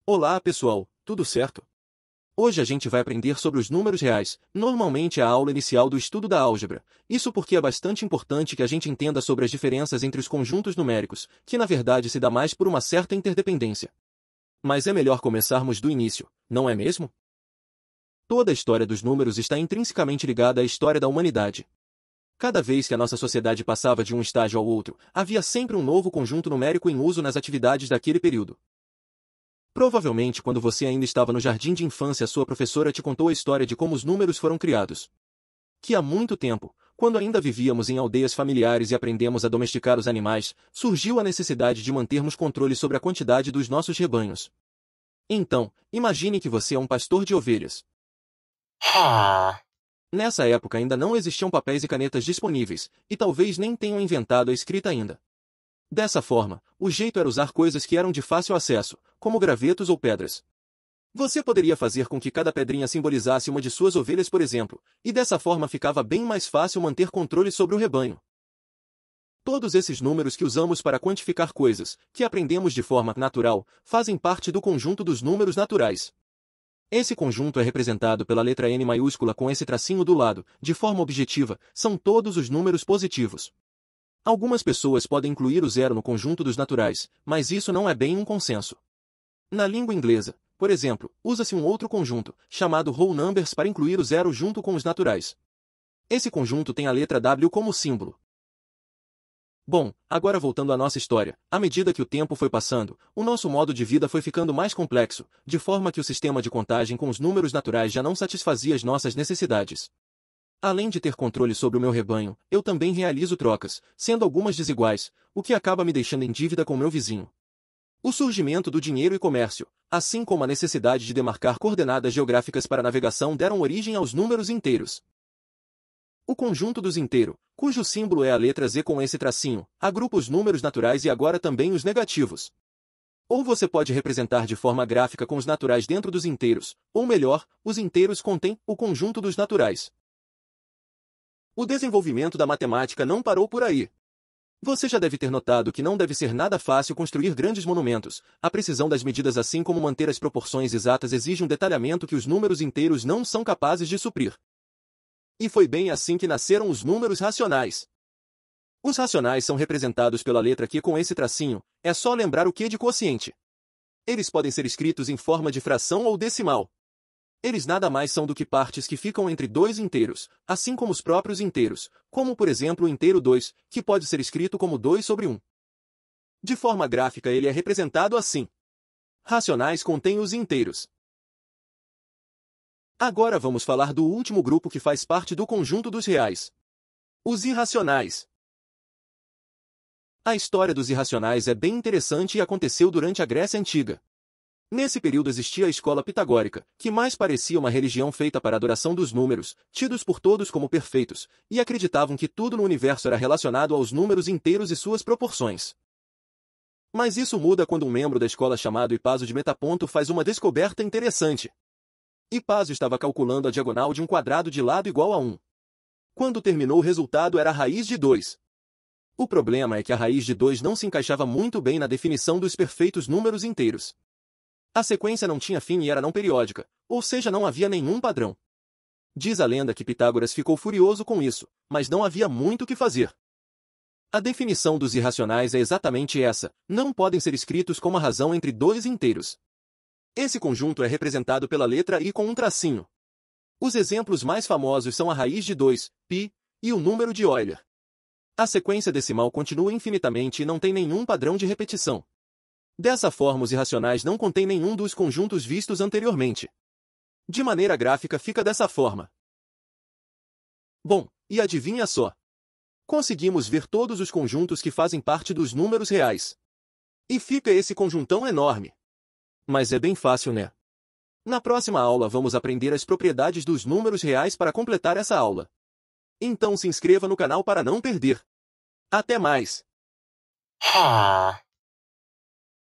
Olá, pessoal, tudo certo? Hoje a gente vai aprender sobre os números reais, normalmente a aula inicial do estudo da álgebra. Isso porque é bastante importante que a gente entenda sobre as diferenças entre os conjuntos numéricos, que na verdade se dá mais por uma certa interdependência. Mas é melhor começarmos do início, não é mesmo? Toda a história dos números está intrinsecamente ligada à história da humanidade. Cada vez que a nossa sociedade passava de um estágio ao outro, havia sempre um novo conjunto numérico em uso nas atividades daquele período. Provavelmente quando você ainda estava no jardim de infância, sua professora te contou a história de como os números foram criados. Que há muito tempo, quando ainda vivíamos em aldeias familiares e aprendemos a domesticar os animais, surgiu a necessidade de mantermos controle sobre a quantidade dos nossos rebanhos. Então, imagine que você é um pastor de ovelhas. Nessa época ainda não existiam papéis e canetas disponíveis, e talvez nem tenham inventado a escrita ainda. Dessa forma, o jeito era usar coisas que eram de fácil acesso, como gravetos ou pedras. Você poderia fazer com que cada pedrinha simbolizasse uma de suas ovelhas, por exemplo, e dessa forma ficava bem mais fácil manter controle sobre o rebanho. Todos esses números que usamos para quantificar coisas, que aprendemos de forma natural, fazem parte do conjunto dos números naturais. Esse conjunto é representado pela letra N maiúscula com esse tracinho do lado, de forma objetiva, são todos os números positivos. Algumas pessoas podem incluir o zero no conjunto dos naturais, mas isso não é bem um consenso. Na língua inglesa, por exemplo, usa-se um outro conjunto, chamado whole numbers, para incluir o zero junto com os naturais. Esse conjunto tem a letra W como símbolo. Bom, agora voltando à nossa história, à medida que o tempo foi passando, o nosso modo de vida foi ficando mais complexo, de forma que o sistema de contagem com os números naturais já não satisfazia as nossas necessidades. Além de ter controle sobre o meu rebanho, eu também realizo trocas, sendo algumas desiguais, o que acaba me deixando em dívida com meu vizinho. O surgimento do dinheiro e comércio, assim como a necessidade de demarcar coordenadas geográficas para navegação, deram origem aos números inteiros. O conjunto dos inteiros, cujo símbolo é a letra Z com esse tracinho, agrupa os números naturais e agora também os negativos. Ou você pode representar de forma gráfica com os naturais dentro dos inteiros, ou melhor, os inteiros contêm o conjunto dos naturais. O desenvolvimento da matemática não parou por aí. Você já deve ter notado que não deve ser nada fácil construir grandes monumentos. A precisão das medidas, assim como manter as proporções exatas, exige um detalhamento que os números inteiros não são capazes de suprir. E foi bem assim que nasceram os números racionais. Os racionais são representados pela letra Q com esse tracinho, é só lembrar o Q de quociente. Eles podem ser escritos em forma de fração ou decimal. Eles nada mais são do que partes que ficam entre dois inteiros, assim como os próprios inteiros, como por exemplo o inteiro 2, que pode ser escrito como 2 sobre 1. De forma gráfica ele é representado assim. Racionais contêm os inteiros. Agora vamos falar do último grupo que faz parte do conjunto dos reais. Os irracionais. A história dos irracionais é bem interessante e aconteceu durante a Grécia Antiga. Nesse período existia a escola pitagórica, que mais parecia uma religião feita para a adoração dos números, tidos por todos como perfeitos, e acreditavam que tudo no universo era relacionado aos números inteiros e suas proporções. Mas isso muda quando um membro da escola chamado Hipaso de Metaponto faz uma descoberta interessante. Hipaso estava calculando a diagonal de um quadrado de lado igual a 1. Quando terminou, o resultado era a raiz de 2. O problema é que a raiz de 2 não se encaixava muito bem na definição dos perfeitos números inteiros. A sequência não tinha fim e era não periódica, ou seja, não havia nenhum padrão. Diz a lenda que Pitágoras ficou furioso com isso, mas não havia muito o que fazer. A definição dos irracionais é exatamente essa: não podem ser escritos como a razão entre dois inteiros. Esse conjunto é representado pela letra I com um tracinho. Os exemplos mais famosos são a raiz de 2, π, e o número de Euler. A sequência decimal continua infinitamente e não tem nenhum padrão de repetição. Dessa forma, os irracionais não contêm nenhum dos conjuntos vistos anteriormente. De maneira gráfica fica dessa forma. Bom, e adivinha só? Conseguimos ver todos os conjuntos que fazem parte dos números reais. E fica esse conjuntão enorme. Mas é bem fácil, né? Na próxima aula vamos aprender as propriedades dos números reais para completar essa aula. Então se inscreva no canal para não perder. Até mais!